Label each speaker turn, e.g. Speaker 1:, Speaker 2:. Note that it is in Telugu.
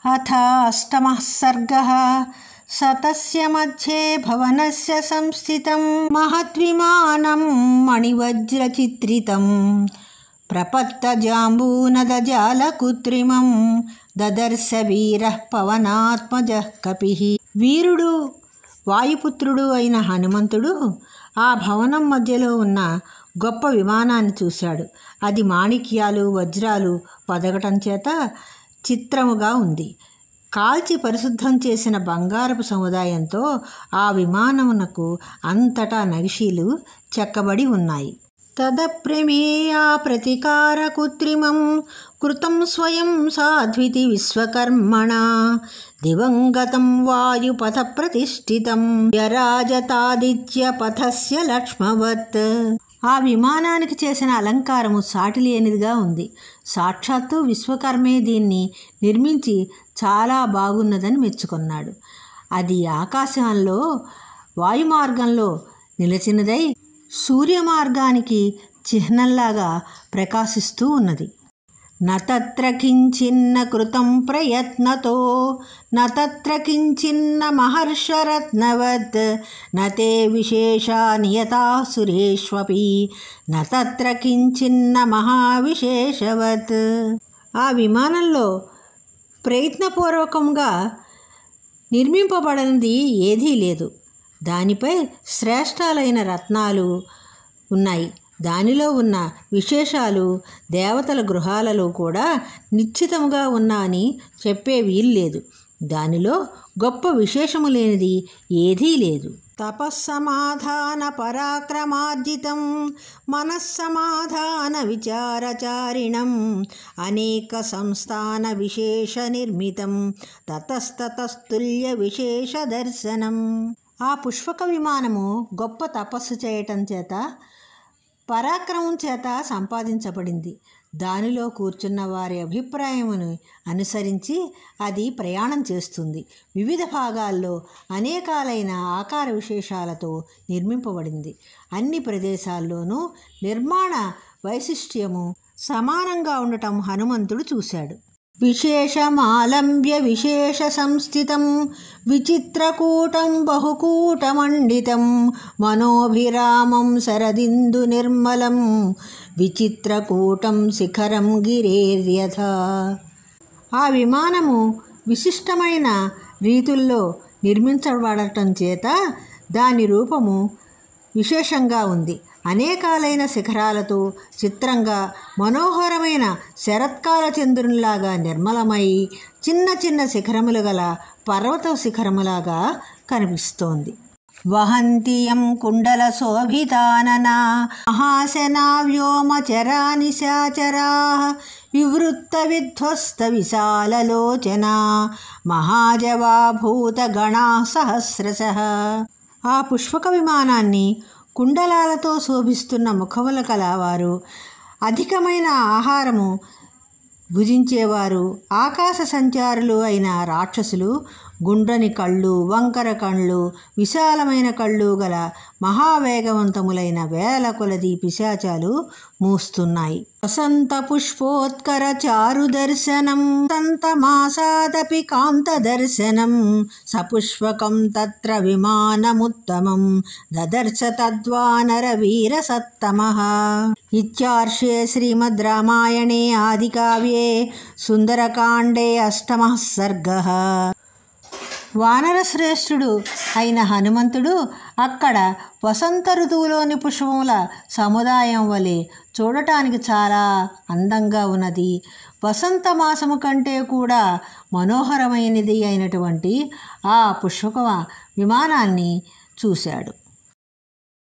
Speaker 1: అథ అష్టమః సర్గః సతస్య మధ్యే భవనస్య సంస్థితం మహద్విమానం మణివజ్రచిత్రితం ప్రపత్తజాంబూనదజాలకృత్రిమం దదర్శ వీరః పవనాత్మజః కపిః. వీరుడు వాయుపుత్రుడు అయిన హనుమంతుడు ఆ భవనం మధ్యలో ఉన్న గొప్ప విమానాన్ని చూశాడు. అది మాణిక్యాలు వజ్రాలు పదగటం చేత చిత్రముగా ఉంది. కాల్చి పరిశుద్ధం చేసిన బంగారపు సముదాయంతో ఆ విమానమునకు అంతటా నగిషీలు చెక్కబడి ఉన్నాయి. తదప్రమేయా ప్రతికార కృత్రిమం కృతం స్వయం సాధ్వితి విశ్వకర్మణా దివంగతం వాయుపథ ప్రతిష్ఠితం యరాజతాదిత్య పథస్య లక్ష్మవత్. ఆ విమానానికి చేసిన అలంకారము సాటిలేనిదిగా ఉంది. సాక్షాత్తు విశ్వకర్మే దీన్ని నిర్మించి చాలా బాగున్నదని మెచ్చుకున్నాడు. అది ఆకాశంలో వాయుమార్గంలో నిలిచినదై సూర్యమార్గానికి చిహ్నంలాగా ప్రకాశిస్తూ ఉన్నది. నత్ర కించిన్న కృతం ప్రయత్నతో నత్ర కించిన్న మహర్షరత్నవత్ నతే విశేషా నియతా సురేష్వపి నత్ర కించిన్న మహావిశేషవత్. ఆ విమానంలో ప్రయత్నపూర్వకంగా నిర్మింపబడినది ఏదీ లేదు. దానిపై శ్రేష్టాలైన రత్నాలు ఉన్నాయి. దానిలో ఉన్న విశేషాలు దేవతల గృహాలలో కూడా నిశ్చితముగా ఉన్నా అని చెప్పే వీల్లేదు. దానిలో గొప్ప విశేషము లేనిది ఏదీ లేదు. తపస్సమాధాన పరాక్రమార్జితం మనస్సమాధాన విచారచారిణం అనేక సంస్థాన విశేష నిర్మితం తతస్తతస్తుల్య విశేష దర్శనం. ఆ పుష్పక విమానము గొప్ప తపస్సు చేయటం చేత పరాక్రమం చేత సంపాదించబడింది. దానిలో కూర్చున్న వారి అభిప్రాయమును అనుసరించి అది ప్రయాణం చేస్తుంది. వివిధ భాగాల్లో అనేకాలైన ఆకార విశేషాలతో నిర్మింపబడింది. అన్ని ప్రదేశాల్లోనూ నిర్మాణ వైశిష్ట్యము సమానంగా ఉండటం హనుమంతుడు చూశాడు. విశేషమాలంబ్య విశేష సంస్థితం విచిత్రకూటం బహుకూటమండితం మనోభిరామం శరదిందు నిర్మలం విచిత్రకూటం శిఖరం గిరేర్యథ. ఆ విమానము విశిష్టమైన రీతుల్లో నిర్మించబడటం చేత దాని రూపము విశేషంగా ఉంది. అనేకాలైన శిఖరాలతో చిత్రంగా మనోహరమైన శరత్కాల చంద్రునిలాగా నిర్మలమై చిన్న చిన్న శిఖరములు గల పర్వత శిఖరములాగా కనిపిస్తోంది. వహంతియం కుండల శోభితాననా మహాశనా వ్యోమచరా నిశాచరా వివృత్త విధ్వస్త విశాలలోచనా మహాజవాభూత గణా సహస్రశః. ఆ పుష్పక విమానాన్ని కుండలాలతో శోభిస్తున్న ముఖముల కలవారు, అధికమైన ఆహారము భుజించేవారు, ఆకాశ సంచారులు అయిన రాక్షసులు, గుండ్రని కళ్ళు, వంకర కళ్ళు, విశాలమైన కళ్ళు గల మహావేగవంతములైన వేల కొలది పిశాచాలు మూస్తున్నాయి. వసంత పుష్పోత్కర చారు దర్శనం సంతమాసాదపి కాంత దర్శనం సపుష్పకం తత్ర విమానముత్తమం దదర్శ తద్వానర వీర సత్తమః. ఇత్యార్షే శ్రీమద్ రామాయణే ఆదికావ్యే సుందరకాండే అష్టమః సర్గః. వానరశ్రేష్ఠుడు అయిన హనుమంతుడు అక్కడ వసంత ఋతువులోని పుష్పముల సముదాయం వలె చూడటానికి చాలా అందంగా ఉన్నది. వసంత మాసము కంటే కూడా మనోహరమైనది అయినటువంటి ఆ పుష్పక విమానాన్ని చూశాడు.